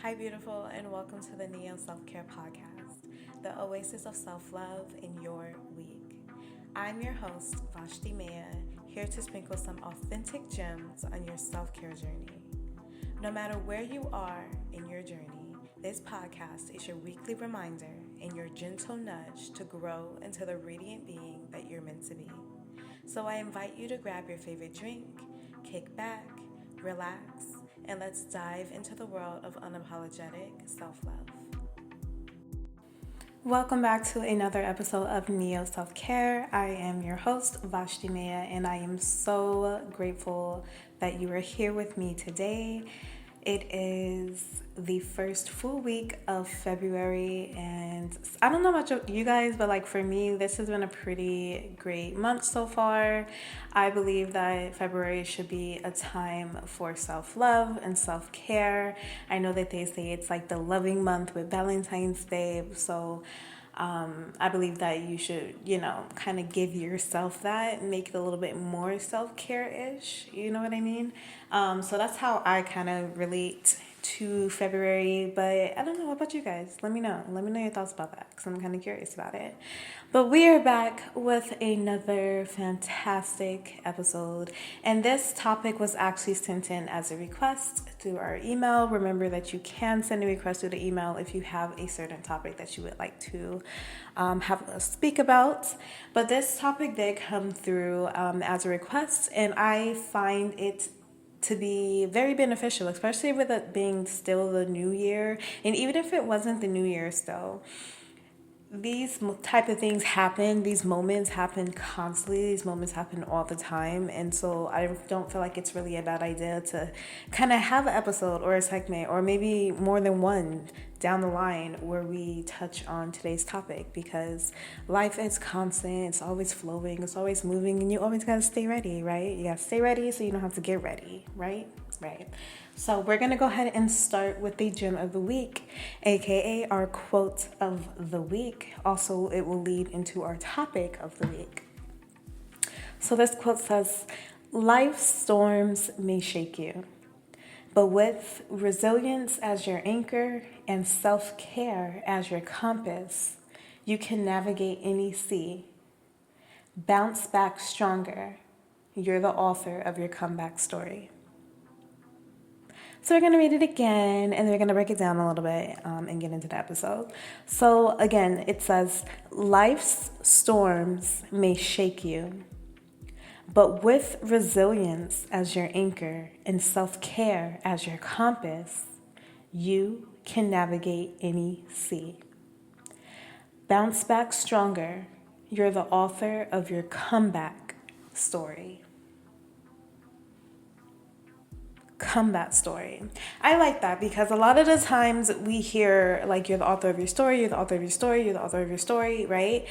Hi, beautiful, and welcome to the Neo Self Care Podcast, the oasis of self love in your week. I'm your host, Vashti Maya, here to sprinkle some authentic gems on your self care journey. No matter where you are in your journey, this podcast is your weekly reminder and your gentle nudge to grow into the radiant being that you're meant to be. So I invite you to grab your favorite drink, kick back, relax, and let's dive into the world of unapologetic self-love. Welcome back to another episode of Neo Self Care. I am your host, Vashti Maya, and I am so grateful that you are here with me today. It is the first full week of February, and I don't know about you guys, but like for me, this has been a pretty great month so far. I believe that February should be a time for self-love and self-care. I know that they say it's like the loving month with Valentine's Day, so I believe that you should, kind of give yourself that, make it a little bit more self-care-ish, you know what I mean? So that's how I kind of relate to February, but I don't know, what about you guys? Let me know your thoughts about that, because I'm kind of curious about it. But we are back with another fantastic episode, and this topic was actually sent in as a request through our email. Remember that you can send a request through the email if you have a certain topic that you would like to have us speak about. But this topic did come through as a request, and I find it to be very beneficial, especially with it being still the new year. And even if it wasn't the new year still, these type of things happen. These moments happen constantly. These moments happen all the time. And so I don't feel like it's really a bad idea to kind of have an episode or a segment or maybe more than one down the line where we touch on today's topic, because life is constant. It's always flowing. It's always moving, and you always got to stay ready, right? You got to stay ready so you don't have to get ready, right? Right. So we're going to go ahead and start with the gem of the week, aka our quote of the week. Also, it will lead into our topic of the week. So this quote says, "Life's storms may shake you, but with resilience as your anchor and self-care as your compass, you can navigate any sea. Bounce back stronger. You're the author of your comeback story." So we're going to read it again, and then we're going to break it down a little bit and get into the episode. So again, it says, "Life's storms may shake you, but with resilience as your anchor and self-care as your compass, you can navigate any sea. Bounce back stronger. You're the author of your comeback story." Comeback story. I like that because a lot of the times we hear like, you're the author of your story, you're the author of your story, you're the author of your story, right?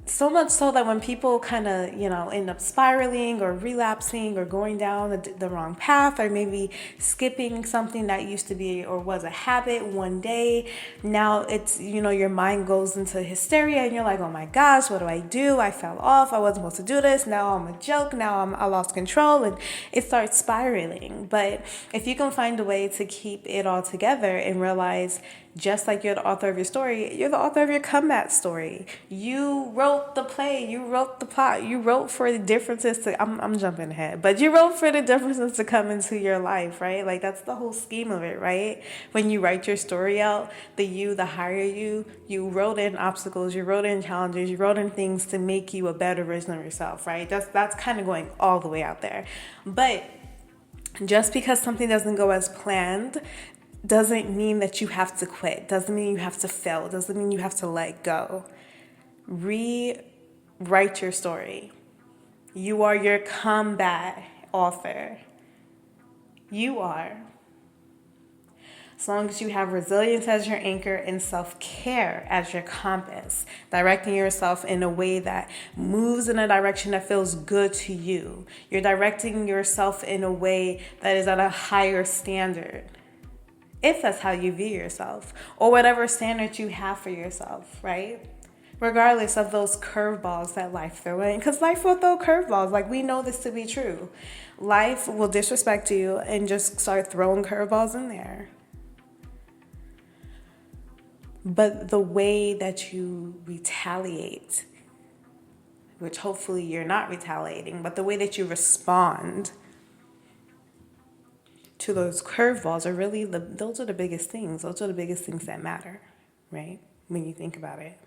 So much so that when people kind of, end up spiraling or relapsing or going down the wrong path, or maybe skipping something that used to be or was a habit one day, now it's, your mind goes into hysteria and you're like, oh my gosh, what do? I fell off. I wasn't supposed to do this. Now I'm a joke. Now I lost control, and it starts spiraling. But if you can find a way to keep it all together and realize, just like you're the author of your story, you're the author of your comeback story. You wrote the play, you wrote the plot, you wrote for the differences to, I'm jumping ahead, but you wrote for the differences to come into your life, right? Like, that's the whole scheme of it, right? When you write your story out, the higher you wrote in obstacles, you wrote in challenges, you wrote in things to make you a better version of yourself, right? That's kind of going all the way out there. But just because something doesn't go as planned doesn't mean that you have to quit, doesn't mean you have to fail, doesn't mean you have to let go. Rewrite your story. You are your comeback author. You are. As long as you have resilience as your anchor and self-care as your compass, directing yourself in a way that moves in a direction that feels good to you. You're directing yourself in a way that is at a higher standard, if that's how you view yourself, or whatever standard you have for yourself, right? Regardless of those curveballs that life throw in, because life will throw curveballs. Like, we know this to be true. Life will disrespect you and just start throwing curveballs in there. But the way that you retaliate, which hopefully you're not retaliating, but the way that you respond to those curveballs are really those are the biggest things. Those are the biggest things that matter, right? When you think about it.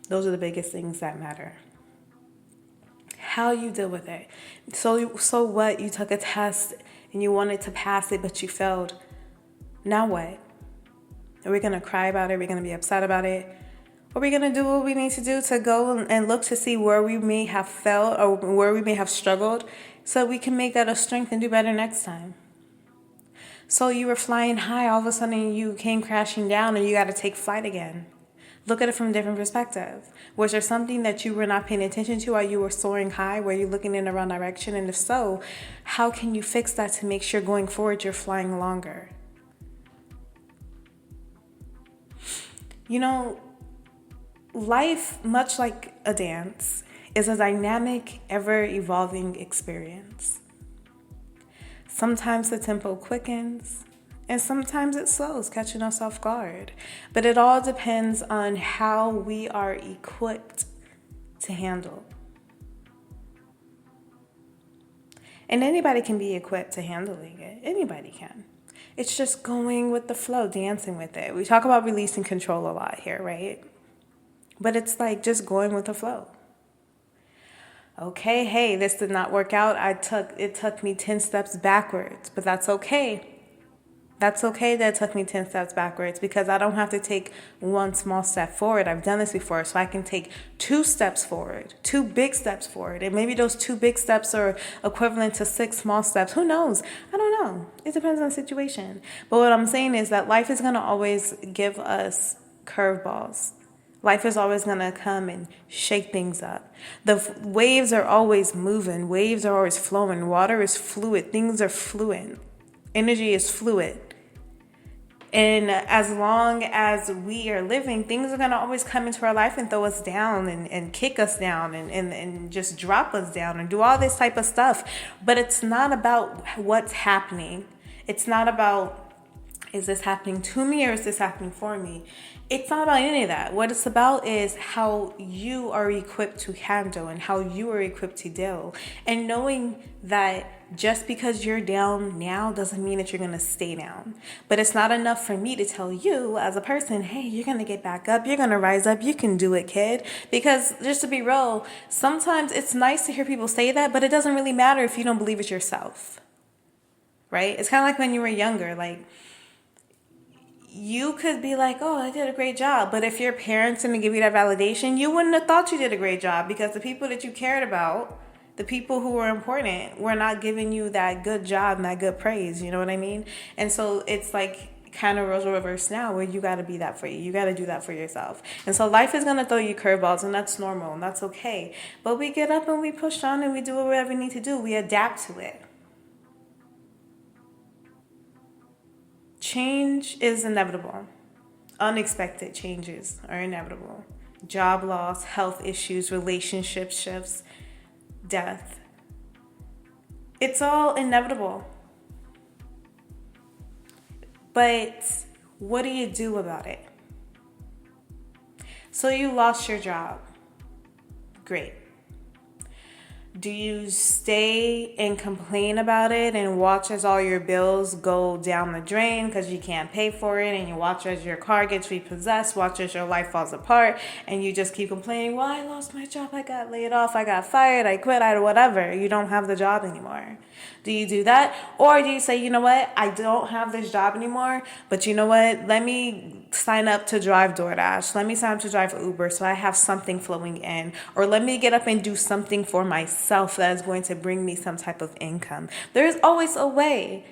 Those are the biggest things that matter. How you deal with it. So what? You took a test and you wanted to pass it, but you failed. Now what? Are we going to cry about it? Are we going to be upset about it? Are we going to do what we need to do to go and look to see where we may have failed or where we may have struggled so we can make that a strength and do better next time? So you were flying high, all of a sudden you came crashing down and you got to take flight again. Look at it from a different perspective. Was there something that you were not paying attention to while you were soaring high? Were you looking in the wrong direction? And if so, how can you fix that to make sure going forward you're flying longer? You know, life, much like a dance, is a dynamic, ever-evolving experience. Sometimes the tempo quickens, and sometimes it slows, catching us off guard. But it all depends on how we are equipped to handle. And anybody can be equipped to handling it. Anybody can. It's just going with the flow, dancing with it. We talk about releasing control a lot here, right? But it's like just going with the flow. Okay, hey, this did not work out. It took me 10 steps backwards, but that's okay. That's okay that it took me 10 steps backwards because I don't have to take one small step forward. I've done this before, so I can take 2 steps forward, 2 big steps forward. And maybe those 2 big steps are equivalent to 6 small steps. Who knows? I don't know. It depends on the situation. But what I'm saying is that life is going to always give us curveballs. Life is always going to come and shake things up. The waves are always moving. Waves are always flowing. Water is fluid. Things are fluid. Energy is fluid. And as long as we are living, things are going to always come into our life and throw us down and kick us down and just drop us down and do all this type of stuff. But it's not about what's happening. It's not about, is this happening to me or is this happening for me? It's not about any of that. What it's about is how you are equipped to handle and how you are equipped to deal. And knowing that just because you're down now doesn't mean that you're going to stay down. But it's not enough for me to tell you as a person, hey, you're going to get back up. You're going to rise up. You can do it, kid. Because just to be real, sometimes it's nice to hear people say that, but it doesn't really matter if you don't believe it yourself. Right? It's kind of like when you were younger, like, you could be like, oh, I did a great job. But if your parents didn't give you that validation, you wouldn't have thought you did a great job because the people that you cared about, the people who were important, were not giving you that good job and that good praise. You know what I mean? And so it's like kind of roles reverse now where you got to be that for you. You got to do that for yourself. And so life is going to throw you curveballs and that's normal and that's okay. But we get up and we push on and we do whatever we need to do. We adapt to it. Change is inevitable. Unexpected changes are inevitable. Job loss, health issues, relationship shifts, death. It's all inevitable. But what do you do about it? So you lost your job. Great. Do you stay and complain about it and watch as all your bills go down the drain because you can't pay for it, and you watch as your car gets repossessed, watch as your life falls apart, and you just keep complaining, well, I lost my job, I got laid off, I got fired, I quit, whatever. You don't have the job anymore. Do you do that? Or do you say, you know what, I don't have this job anymore, but you know what, let me sign up to drive DoorDash. Let me sign up to drive Uber so I have something flowing in. Or let me get up and do something for myself that is going to bring me some type of income. There is always a way.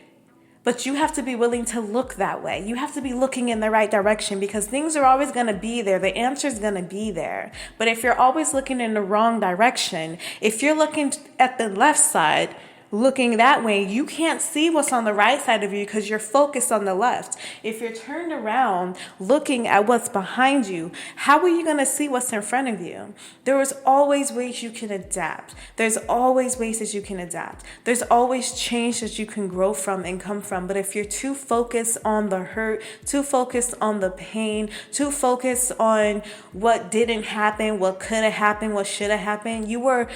But you have to be willing to look that way. You have to be looking in the right direction because things are always going to be there. The answer is going to be there. But if you're always looking in the wrong direction, if you're looking at the left side, looking that way, you can't see what's on the right side of you because you're focused on the left. If you're turned around looking at what's behind you, how are you going to see what's in front of you? There is always ways you can adapt. There's always ways that you can adapt. There's always change that you can grow from and come from. But if you're too focused on the hurt, too focused on the pain, too focused on what didn't happen, what could have happened, what should have happened, you were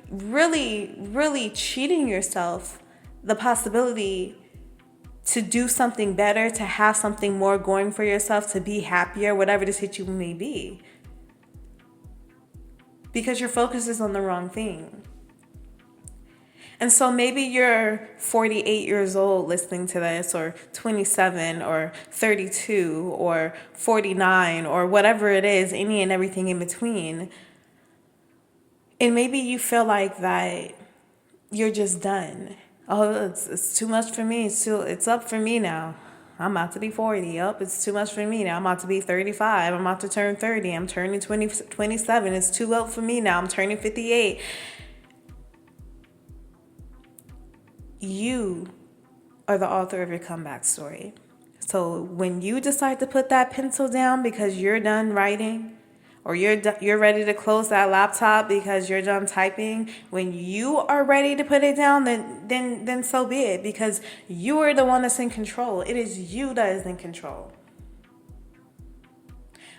really cheating yourself the possibility to do something better, to have something more going for yourself, to be happier, whatever the situation may be. Because your focus is on the wrong thing. And so maybe you're 48 years old listening to this, or 27, or 32, or 49, or whatever it is, any and everything in between. And maybe you feel like that you're just done. Oh, it's too much for me. It's up for me now. I'm about to be 40. It's too much for me now. I'm about to be 35. I'm about to turn 30. I'm turning 27. It's too old for me now. I'm turning 58. You are the author of your comeback story. So when you decide to put that pencil down because you're done writing, or you're ready to close that laptop because you're done typing, when you are ready to put it down, then so be it, because you are the one that's in control. It is you that is in control.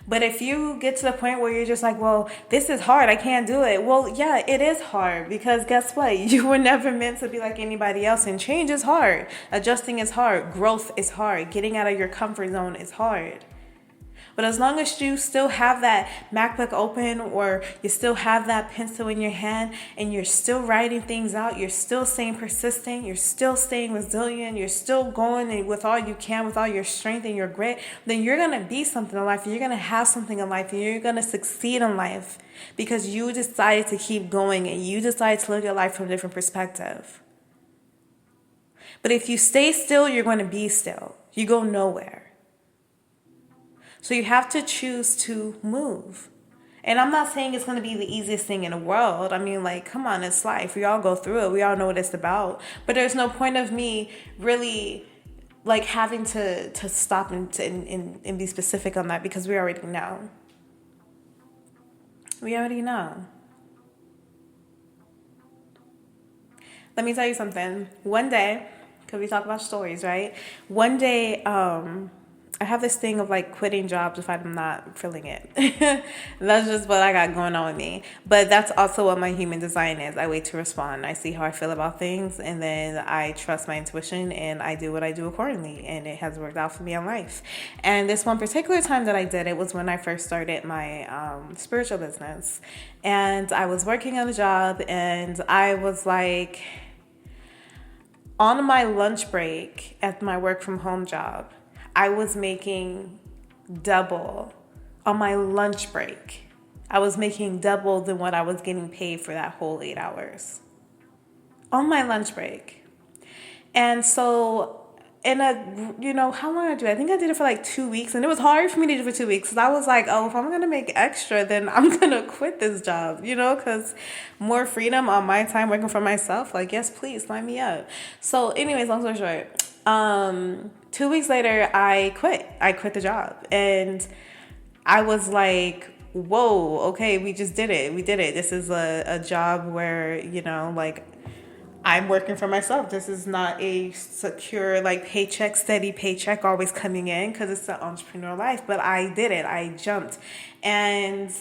But if you get to the point where you're just like, well, this is hard, I can't do it. Well, yeah, it is hard, because guess what? You were never meant to be like anybody else, and change is hard. Adjusting is hard. Growth is hard. Getting out of your comfort zone is hard. But as long as you still have that MacBook open, or you still have that pencil in your hand, and you're still writing things out, you're still staying persistent, you're still staying resilient, you're still going with all you can, with all your strength and your grit, then you're going to be something in life, and you're going to have something in life, and you're going to succeed in life, because you decided to keep going, and you decided to look at life from a different perspective. But if you stay still, you're going to be still. You go nowhere. So you have to choose to move. And I'm not saying it's going to be the easiest thing in the world. I mean, like, come on, it's life. We all go through it. We all know what it's about. But there's no point of me really, like, having to stop and be specific on that, because we already know. We already know. Let me tell you something. One day, because we talk about stories, right? One day, I have this thing of like quitting jobs if I'm not feeling it. That's just what I got going on with me. But that's also what my human design is. I wait to respond. I see how I feel about things, and then I trust my intuition, and I do what I do accordingly. And it has worked out for me in life. And this one particular time that I did it was when I first started my spiritual business. And I was working on a job, and I was like, on my lunch break at my work from home job, I was making double on my lunch break. I was making double than what I was getting paid for that whole 8 hours on my lunch break. And so, how long did I do it? I think I did it for like 2 weeks, and it was hard for me to do it for 2 weeks, because I was like, oh, if I'm going to make extra, then I'm going to quit this job, because more freedom on my time working for myself, like, yes, please, sign me up. So anyways, long story short, 2 weeks later, I quit the job, and I was like, whoa, okay, we just did it. We did it. This is a job where, like, I'm working for myself. This is not a secure, like, steady paycheck always coming in, because it's the entrepreneur life. But I did it. I jumped. And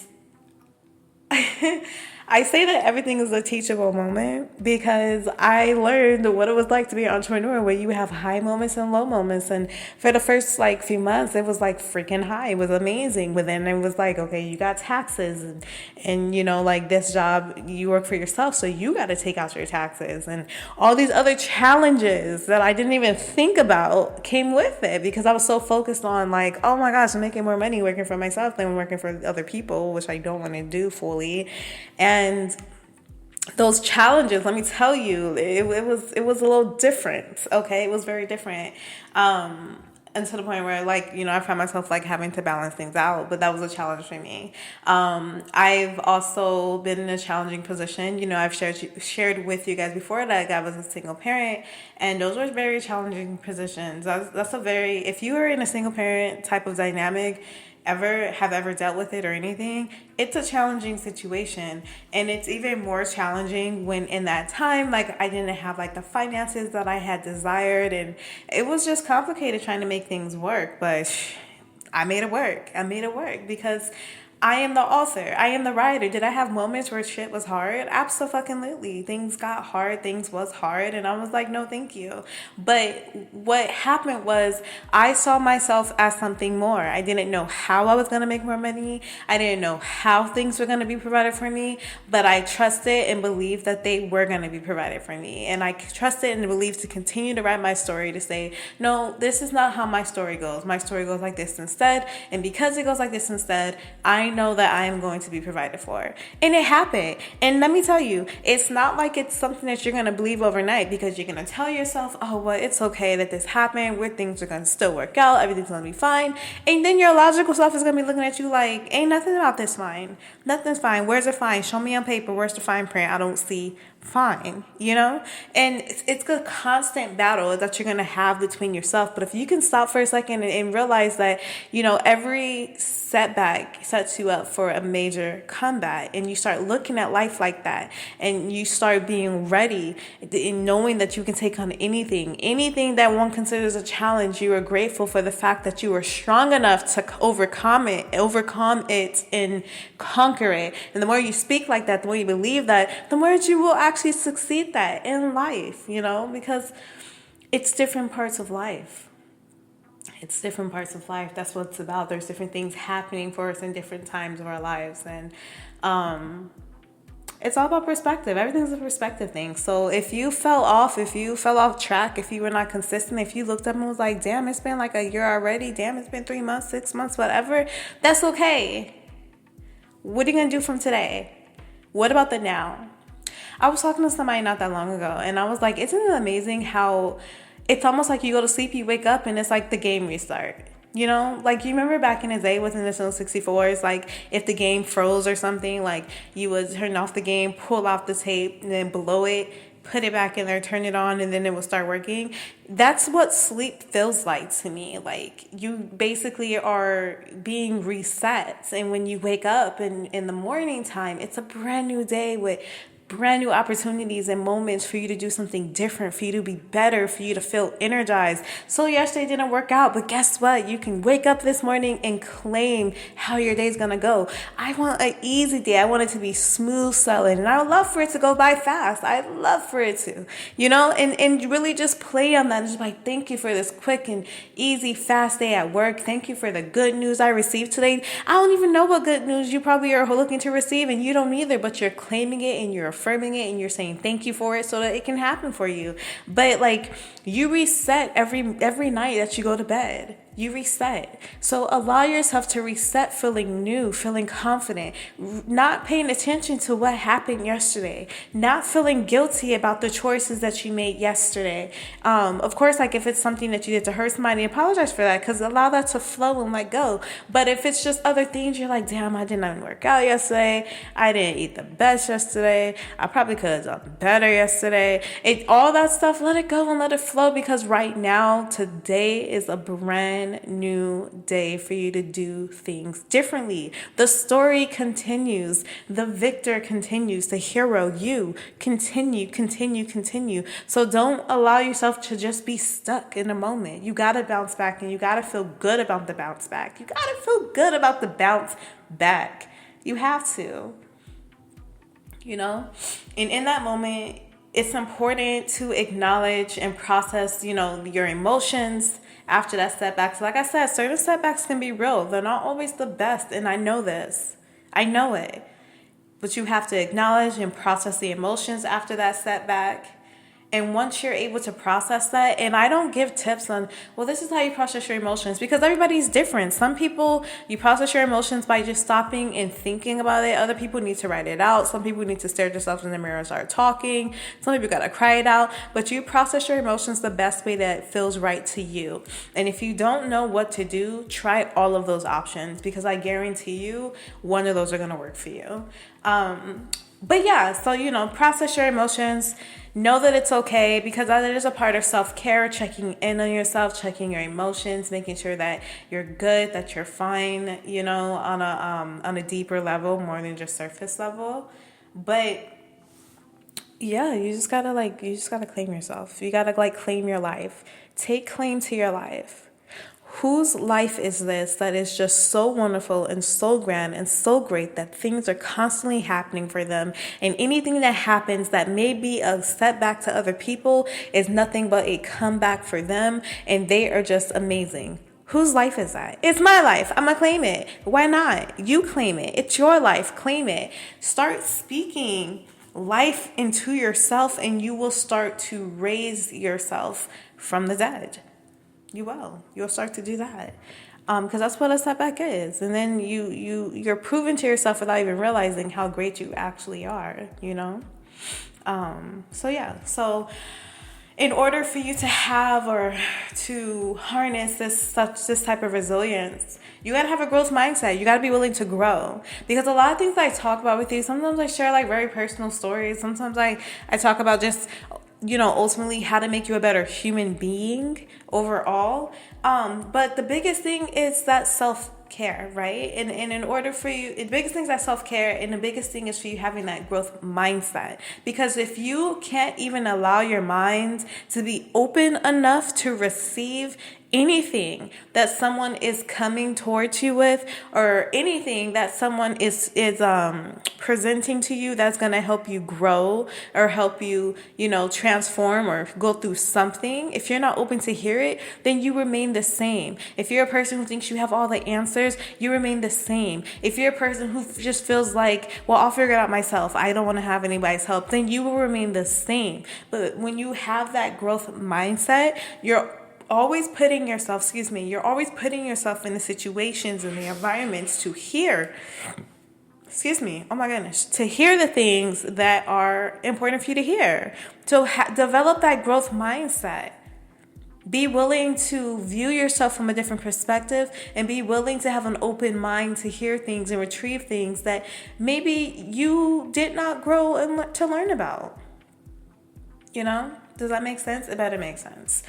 I say that everything is a teachable moment, because I learned what it was like to be an entrepreneur, where you have high moments and low moments. And for the first few months, it was like freaking high. It was amazing. But then it was like, okay, you got taxes, and like this job, you work for yourself, so you got to take out your taxes, and all these other challenges that I didn't even think about came with it, because I was so focused on like, oh my gosh, I'm making more money working for myself than working for other people, which I don't want to do fully. And those challenges, let me tell you, it was a little different. Okay, it was very different. and to the point where, like, I found myself like having to balance things out, but that was a challenge for me. I've also been in a challenging position. I've shared with you guys before that I was a single parent, and those were very challenging positions. That's a very, if you are in a single parent type of dynamic, ever dealt with it or anything, it's a challenging situation. And it's even more challenging when in that time, like, I didn't have like the finances that I had desired, and it was just complicated trying to make things work. But I made it work. Because I am the author. I am the writer. Did I have moments where shit was hard? Absolutely. Things got hard. Things was hard. And I was like, no, thank you. But what happened was I saw myself as something more. I didn't know how I was going to make more money. I didn't know how things were going to be provided for me. But I trusted and believed that they were going to be provided for me. And I trusted and believed to continue to write my story, to say, no, this is not how my story goes. My story goes like this instead. And because it goes like this instead, I know that I am going to be provided for. And it happened. And let me tell you, it's not like it's something that you're going to believe overnight, because you're going to tell yourself, oh, well, it's okay that this happened, where things are going to still work out, everything's going to be fine. And then your logical self is going to be looking at you like, ain't nothing about this fine. Nothing's fine. Where's the fine? Show me on paper. Where's the fine print? I don't see fine, And it's a constant battle that you're going to have between yourself. But if you can stop for a second and realize that, every setback sets you up for a major comeback, and you start looking at life like that, and you start being ready in knowing that you can take on anything that one considers a challenge. You are grateful for the fact that you are strong enough to overcome it and conquer it. And the more you speak like that, the more you believe that, the more you will actually succeed that in life, because it's different parts of life. That's what it's about. There's different things happening for us in different times of our lives. And it's all about perspective. Everything's a perspective thing. So if you fell off track, if you were not consistent, if you looked up and was like, damn, it's been like a year already. Damn, it's been 3 months, 6 months, whatever. That's okay. What are you going to do from today? What about the now? I was talking to somebody not that long ago, and I was like, isn't it amazing how it's almost like you go to sleep, you wake up, and it's like the game restart. Like, you remember back in the day with the Nintendo 64s, like, if the game froze or something, like, you would turn off the game, pull off the tape, and then below it, put it back in there, turn it on, and then it will start working. That's what sleep feels like to me. Like, you basically are being reset. And when you wake up in the morning time, it's a brand new day with brand new opportunities and moments for you to do something different, for you to be better, for you to feel energized. So yesterday didn't work out, but guess what? You can wake up this morning and claim how your day's gonna go. I want an easy day. I want it to be smooth sailing, and I would love for it to go by fast. I'd love for it to, and really just play on that. Just like, thank you for this quick and easy, fast day at work. Thank you for the good news I received today. I don't even know what good news you probably are looking to receive, and you don't either, but you're claiming it and you're affirming it and you're saying thank you for it so that it can happen for you. But like, you reset every night that you go to bed. You reset. So allow yourself to reset feeling new, feeling confident, not paying attention to what happened yesterday, not feeling guilty about the choices that you made yesterday. Of course, like, if it's something that you did to hurt somebody, apologize for that, because allow that to flow and let go. But if it's just other things, you're like, damn, I didn't work out yesterday. I didn't eat the best yesterday. I probably could have done better yesterday. All that stuff, let it go and let it flow, because right now, today is a brand new day for you to do things differently. The story continues. The victor continues. The hero, you, continue. So don't allow yourself to just be stuck in a moment. You got to bounce back, and you got to feel good about the bounce back. You got to feel good about the bounce back. You have to, And in that moment, it's important to acknowledge and process, your emotions after that setback. So like I said, certain setbacks can be real. They're not always the best, and I know this. I know it. But you have to acknowledge and process the emotions after that setback, And once you're able to process that, and I don't give tips on, well, this is how you process your emotions, because everybody's different. Some people, you process your emotions by just stopping and thinking about it. Other people need to write it out. Some people need to stare at themselves in the mirror and start talking. Some people gotta cry it out. But you process your emotions the best way that feels right to you. And if you don't know what to do, try all of those options, because I guarantee you one of those are gonna work for you. But yeah, so, process your emotions. Know that it's okay, because that is a part of self-care, checking in on yourself, checking your emotions, making sure that you're good, that you're fine, on a deeper level, more than just surface level. But yeah, you just gotta claim yourself. You gotta claim your life. Take claim to your life. Whose life is this that is just so wonderful and so grand and so great that things are constantly happening for them, and anything that happens that may be a setback to other people is nothing but a comeback for them, and they are just amazing? Whose life is that? It's my life. I'm gonna claim it. Why not? You claim it. It's your life. Claim it. Start speaking life into yourself, and you will start to raise yourself from the dead. You will. You'll start to do that, because that's what a setback is. And then you're proving to yourself without even realizing how great you actually are. So yeah. So in order for you to have or to harness this type of resilience, you gotta have a growth mindset. You gotta be willing to grow, because a lot of things I talk about with you, sometimes I share very personal stories. Sometimes I talk about just ultimately how to make you a better human being overall. But the biggest thing is that self-care, right? And in order for you, the biggest thing is that self-care, and the biggest thing is for you having that growth mindset. Because if you can't even allow your mind to be open enough to receive anything that someone is coming towards you with, or anything that someone is presenting to you that's going to help you grow or help you, transform or go through something, if you're not open to hear it, then you remain the same. If you're a person who thinks you have all the answers, you remain the same. If you're a person who just feels like, well, I'll figure it out myself, I don't want to have anybody's help, then you will remain the same. But when you have that growth mindset, you're always putting yourself in the situations and the environments to hear, to hear the things that are important for you to hear. So develop that growth mindset. Be willing to view yourself from a different perspective, and be willing to have an open mind to hear things and retrieve things that maybe you did not grow and to learn about. Does that make sense? It better make sense.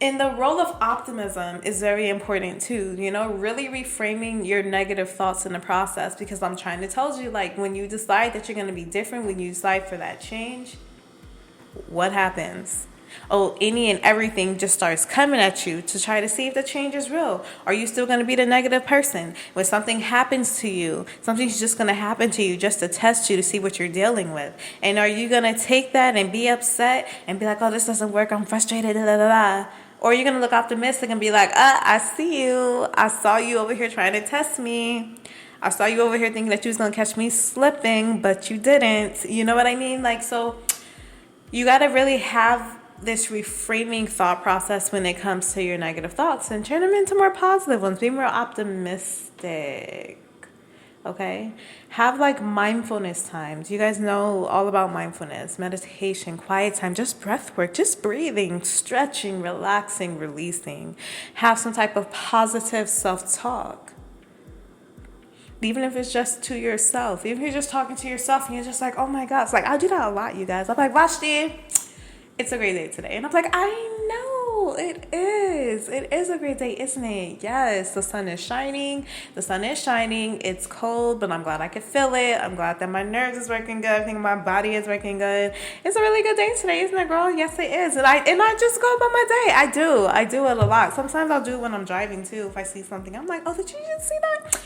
And the role of optimism is very important too. Really reframing your negative thoughts in the process, because I'm trying to tell you, when you decide that you're going to be different, when you decide for that change, what happens? Oh, any and everything just starts coming at you to try to see if the change is real. Are you still going to be the negative person? When something happens to you, something's just going to happen to you just to test you, to see what you're dealing with. And are you going to take that and be upset and be like, oh, this doesn't work, I'm frustrated, da da da da? Or are you going to look optimistic and be like, I see you. I saw you over here trying to test me. I saw you over here thinking that you was going to catch me slipping, but you didn't. You know what I mean? So you got to really have this reframing thought process when it comes to your negative thoughts, and turn them into more positive ones. Be more optimistic. Okay? Have mindfulness times. You guys know all about mindfulness, meditation, quiet time, just breath work, just breathing, stretching, relaxing, releasing. Have some type of positive self-talk. Even if it's just to yourself. Even if you're just talking to yourself and you're just like, oh my God. It's I do that a lot, you guys. I'm like, Vashti, it's a great day today. And I'm like, I know it is. It is a great day, isn't it? Yes, the sun is shining. It's cold, but I'm glad I could feel it. I'm glad that my nerves is working good. I think my body is working good. It's a really good day today, isn't it, girl? Yes, it is. And I just go about my day. I do it a lot. Sometimes I'll do it when I'm driving too. If I see something, I'm like, oh, did you just see that?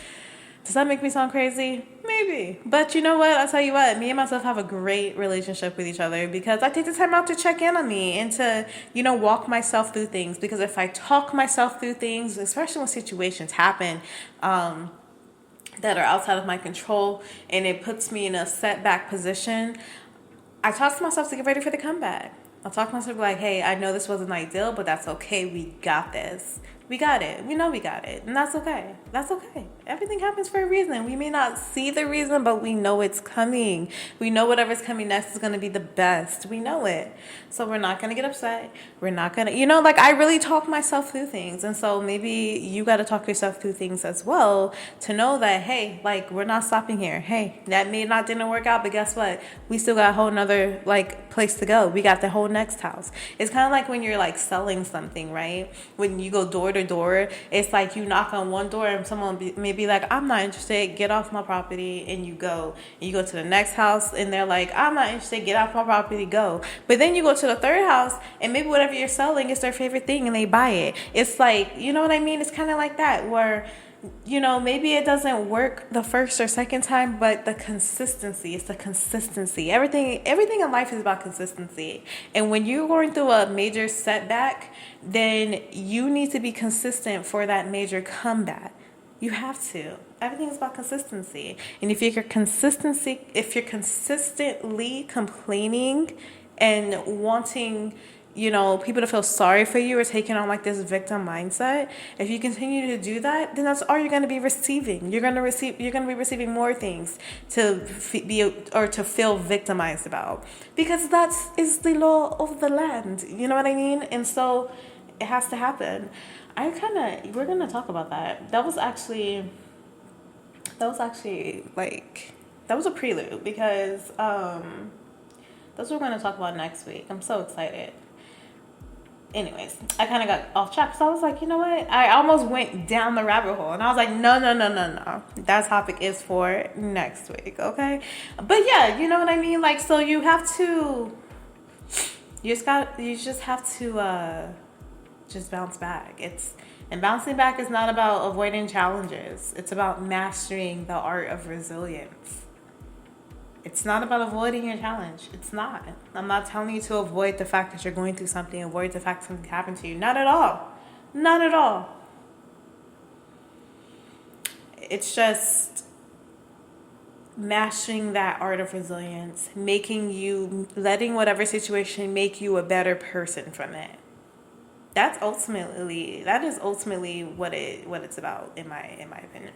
Does that make me sound crazy? Maybe. But you know what? I'll tell you what. Me and myself have a great relationship with each other, because I take the time out to check in on me and to, walk myself through things. Because if I talk myself through things, especially when situations happen that are outside of my control and it puts me in a setback position, I talk to myself to get ready for the comeback. I'll talk to myself like, hey, I know this wasn't ideal, but that's okay. We got this. We got it. We know we got it. And that's okay. That's okay. Everything happens for a reason. We may not see the reason, but we know it's coming. We know whatever's coming next is going to be the best. We know it. So we're not going to get upset. We're not going to, like I really talk myself through things. And so maybe you got to talk yourself through things as well to know that, hey, like we're not stopping here. Hey, that didn't work out, but guess what? We still got a whole nother like place to go. We got the whole next house. It's kind of like when you're like selling something, right? When you go door to door, it's like you knock on one door and someone may be like, I'm not interested, get off my property, and you go to the next house and they're like, I'm not interested, get off my property, go. But then you go to the third house and maybe whatever you're selling is their favorite thing and they buy it. It's like, you know what I mean? It's kind of like that where maybe it doesn't work the first or second time, but the consistency, it's the consistency. Everything in life is about consistency. And when you're going through a major setback, then you need to be consistent for that major comeback. You have to. Everything is about consistency. And if you're consistently complaining and wanting people to feel sorry for you or taking on like this victim mindset, if you continue to do that, then that's all you're going to be receiving. You're going to be receiving more things to feel victimized about, because that is the law of the land. You know what I mean? And so it has to happen. We're going to talk about that. That was actually like, that was a prelude, because that's what we're going to talk about next week. I'm so excited. Anyways, I kind of got off track, so I was like, you know what? I almost went down the rabbit hole, and I was like, no. That topic is for next week, okay? But yeah, you know what I mean? Like, so you just have to just bounce back. And bouncing back is not about avoiding challenges. It's about mastering the art of resilience. It's not about avoiding your challenge. It's not. I'm not telling you to avoid the fact that you're going through something, avoid the fact something happened to you. Not at all. Not at all. It's just mastering that art of resilience, letting whatever situation make you a better person from it. That is ultimately what it's about, in my opinion.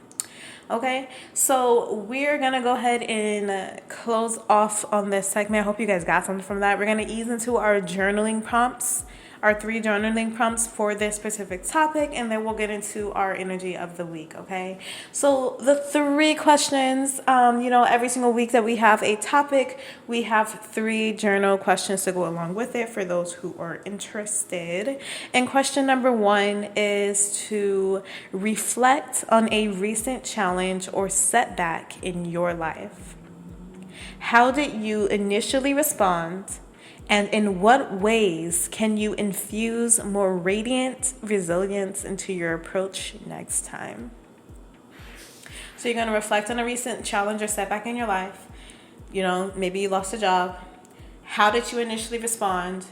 Okay, so we're gonna go ahead and close off on this segment. I hope you guys got something from that. We're gonna ease into our journaling prompts, our 3 journaling prompts for this specific topic, and then we'll get into our energy of the week. Okay, so the 3 questions, every single week that we have a topic, we have 3 journal questions to go along with it for those who are interested. And question number 1 is to reflect on a recent challenge or setback in your life. How did you initially respond? And in what ways can you infuse more radiant resilience into your approach next time? So you're going to reflect on a recent challenge or setback in your life. Maybe you lost a job. How did you initially respond?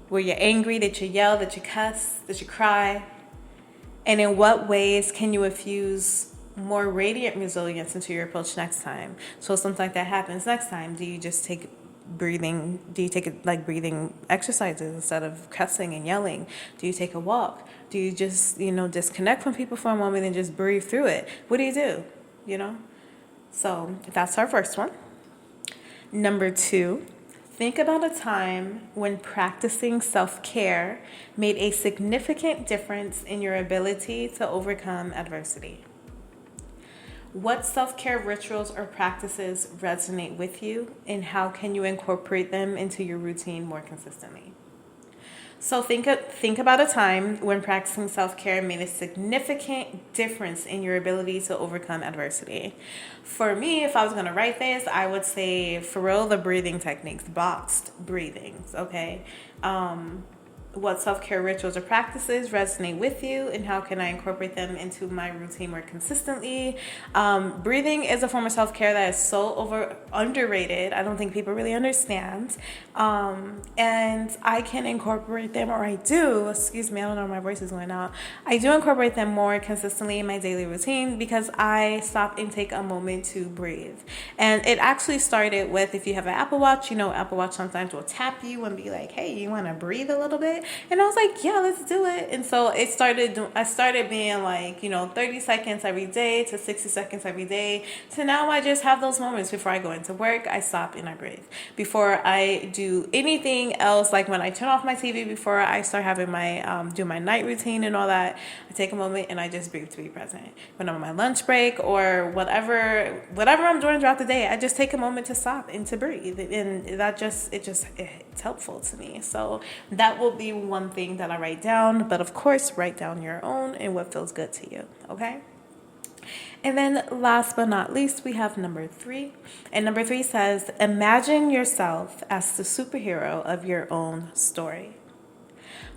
Were you angry? Did you yell? Did you cuss? Did you cry? And in what ways can you infuse more radiant resilience into your approach next time? So something like that happens next time. Do you just take breathing exercises instead of cussing and yelling? Do you take a walk? Do you just disconnect from people for a moment and just breathe through it? What do you do? So that's our first one. Number 2, think about a time when practicing self-care made a significant difference in your ability to overcome adversity. What self-care rituals or practices resonate with you, and how can you incorporate them into your routine more consistently? So think about a time when practicing self-care made a significant difference in your ability to overcome adversity. For me, if I was going to write this, I would say, for real, the breathing techniques, boxed breathings, okay? what self-care rituals or practices resonate with you, and how can I incorporate them into my routine more consistently. Breathing is a form of self-care that is so underrated. I don't think people really understand. And I can incorporate them, or I do, excuse me, I don't know, my voice is going out. I do incorporate them more consistently in my daily routine because I stop and take a moment to breathe. And it actually started with, if you have an Apple Watch, Apple Watch sometimes will tap you and be like, hey, you want to breathe a little bit? And I was like, yeah, let's do it. And so I started being like, 30 seconds every day to 60 seconds every day. So now I just have those moments before I go into work. I stop and I breathe. Before I do anything else, like when I turn off my TV, before I start having my do my night routine and all that, I take a moment and I just breathe to be present. When I'm on my lunch break or whatever I'm doing throughout the day, I just take a moment to stop and to breathe. And it's helpful to me. So that will be one thing that I write down. But of course, write down your own and what feels good to you. Okay? And then last but not least, we have number 3. And number 3 says, imagine yourself as the superhero of your own story.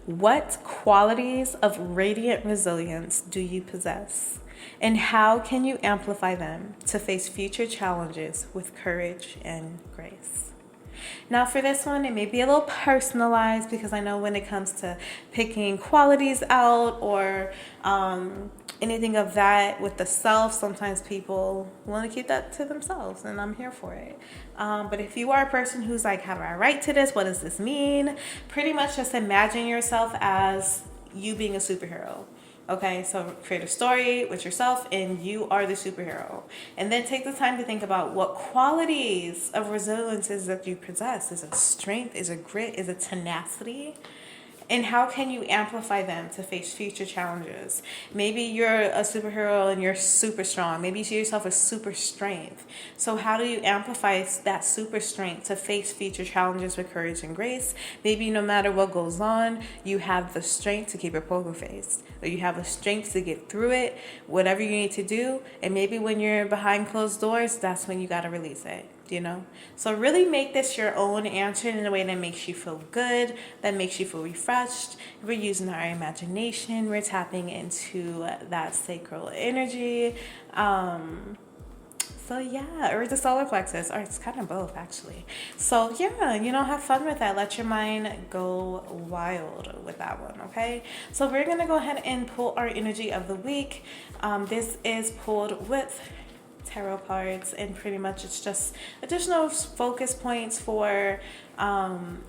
What qualities of radiant resilience do you possess? And how can you amplify them to face future challenges with courage and grace? Now for this one, it may be a little personalized because I know when it comes to picking qualities out or anything of that with the self, sometimes people want to keep that to themselves, and I'm here for it. But if you are a person who's like, how do I write to this? What does this mean? Pretty much just imagine yourself as you being a superhero. Okay, so create a story with yourself and you are the superhero. And then take the time to think about what qualities of resilience is that you possess. Is it strength? Is it grit? Is it tenacity? And how can you amplify them to face future challenges? Maybe you're a superhero and you're super strong. Maybe you see yourself as super strength. So how do you amplify that super strength to face future challenges with courage and grace? Maybe no matter what goes on, you have the strength to keep your poker face. Or you have the strength to get through it, whatever you need to do. And maybe when you're behind closed doors, that's when you got to release it. So really make this your own answer in a way that makes you feel good, that makes you feel refreshed. We're using our imagination. We're tapping into that sacral energy. So yeah, or the solar plexus, or it's kind of both actually. So yeah, have fun with that. Let your mind go wild with that one, okay? So we're going to go ahead and pull our energy of the week. This is pulled with tarot cards, and pretty much it's just additional focus points for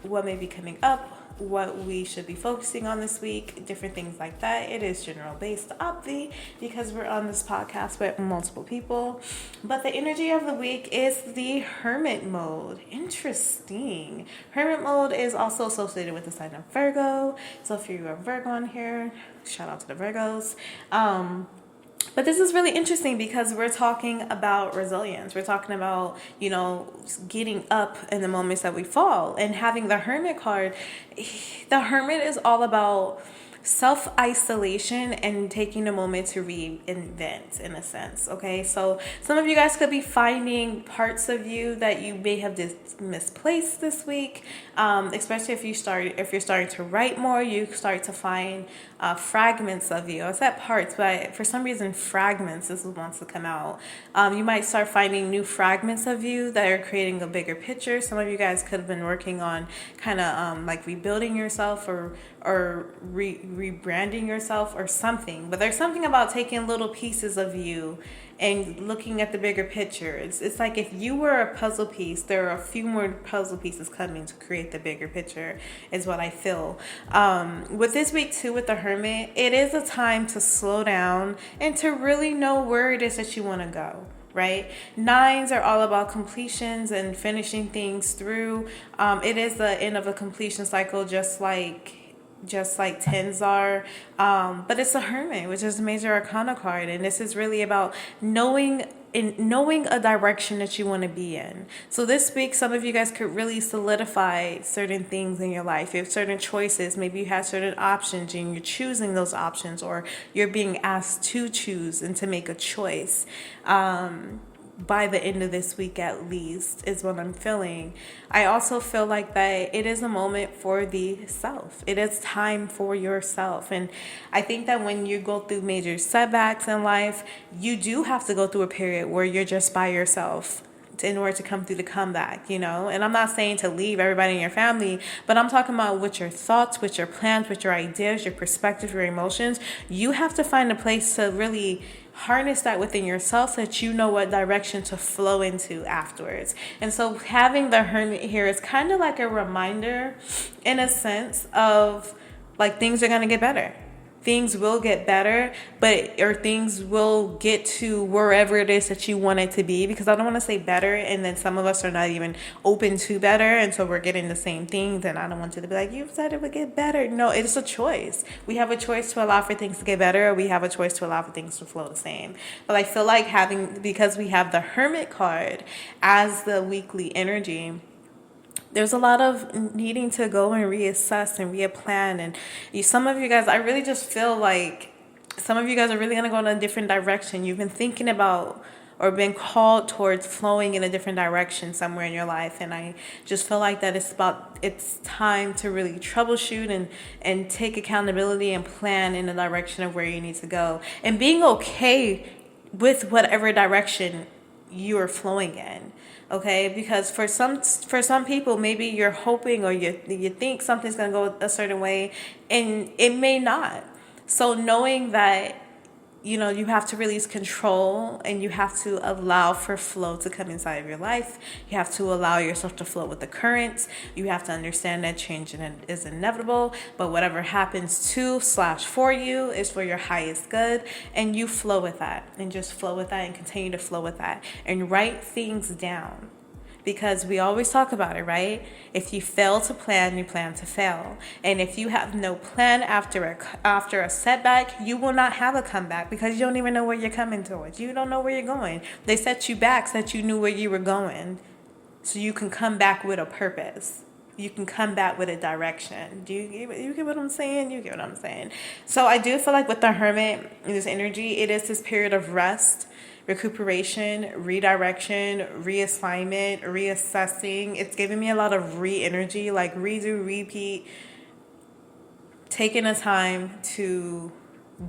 what may be coming up, what we should be focusing on this week, different things like that. It is general based, obviously, because we're on this podcast with multiple people. But the energy of the week is the Hermit mode. Interesting. Hermit mode is also associated with the sign of Virgo. So if you're a Virgo on here, shout out to the Virgos. But this is really interesting because we're talking about resilience. We're talking about, getting up in the moments that we fall. And having the Hermit card, the Hermit is all about self-isolation and taking a moment to reinvent, in a sense. Okay, so some of you guys could be finding parts of you that you may have misplaced this week, especially if you're starting to write more. You start to find fragments of you. I said parts, but for some reason fragments is what wants to come out. You might start finding new fragments of you that are creating a bigger picture. Some of you guys could have been working on kind of like rebuilding yourself or rebranding yourself or something. But there's something about taking little pieces of you and looking at the bigger picture. It's like if you were a puzzle piece, there are a few more puzzle pieces coming to create the bigger picture, is what I feel. With this week too, with the Hermit, it is a time to slow down and to really know where it is that you want to go. Right? 9s are all about completions and finishing things through. It is the end of a completion cycle, just like 10s are, but it's a Hermit, which is a major arcana card, and this is really about knowing a direction that you want to be in. So this week, some of you guys could really solidify certain things in your life. You have certain choices. Maybe you have certain options and you're choosing those options, or you're being asked to choose and to make a choice. by the end of this week at least is what I'm feeling. I also feel like that it is a moment for the self. It is time for yourself. And I think that when you go through major setbacks in life, you do have to go through a period where you're just by yourself in order to come through the comeback, you know? And I'm not saying to leave everybody in your family, but I'm talking about with your thoughts, with your plans, with your ideas, your perspective, your emotions. You have to find a place to really harness that within yourself so that you know what direction to flow into afterwards. And so having the hermit here is kind of like a reminder in a sense of like things are going to get better. Things will get better, or things will get to wherever it is that you want it to be, because I don't want to say better and then some of us are not even open to better, and so we're getting the same things, and I don't want you to be like, you said it would get better. No, it's a choice. We have a choice to allow for things to get better, or we have a choice to allow for things to flow the same. But I feel like because we have the Hermit card as the weekly energy, there's a lot of needing to go and reassess and replan. And some of you guys, I really just feel like some of you guys are really going to go in a different direction. You've been thinking about or been called towards flowing in a different direction somewhere in your life. And I just feel like that it's time to really troubleshoot and take accountability and plan in the direction of where you need to go. And being okay with whatever direction you are flowing in. Okay, because for some people, maybe you're hoping or you think something's going to go a certain way and it may not. So knowing that, you know, you have to release control and you have to allow for flow to come inside of your life. You have to allow yourself to flow with the currents. You have to understand that change is inevitable, but whatever happens to/for you is for your highest good, and you flow with that and just flow with that and continue to flow with that and write things down. Because we always talk about it, right? If you fail to plan, you plan to fail. And if you have no plan after a setback, you will not have a comeback because you don't even know where you're coming towards. You don't know where you're going. They set you back so that you knew where you were going, so you can come back with a purpose. You can come back with a direction. You get what I'm saying? You get what I'm saying? So I do feel like with the Hermit, this energy, it is this period of rest, recuperation, redirection, reassignment, reassessing. It's giving me a lot of re-energy, like redo, repeat, taking a time to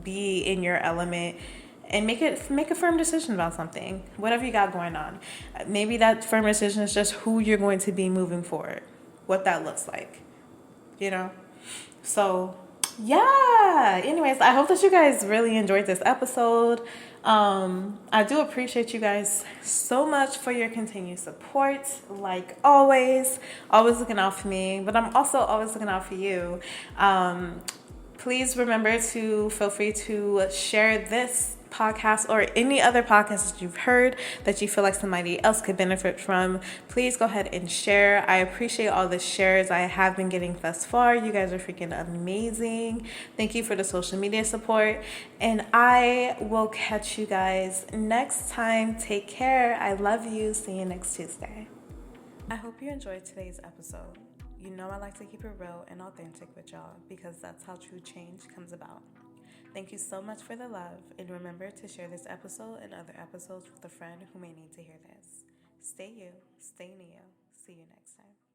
be in your element and make a firm decision about something, whatever you got going on. Maybe that firm decision is just who you're going to be moving forward, what that looks like, you know? So yeah, anyways, I hope that you guys really enjoyed this episode. I do appreciate you guys so much for your continued support. Like always looking out for me, but I'm also always looking out for you. Please remember to feel free to share this podcast or any other podcast that you've heard that you feel like somebody else could benefit from. Please go ahead and share. I appreciate all the shares I have been getting thus far. You guys are freaking amazing. Thank you for the social media support, and I will catch you guys next time. Take care. I love you. See you next Tuesday. I hope you enjoyed today's episode. You know I like to keep it real and authentic with y'all because that's how true change comes about. Thank you so much for the love, and remember to share this episode and other episodes with a friend who may need to hear this. Stay you, stay Neo. See you next time.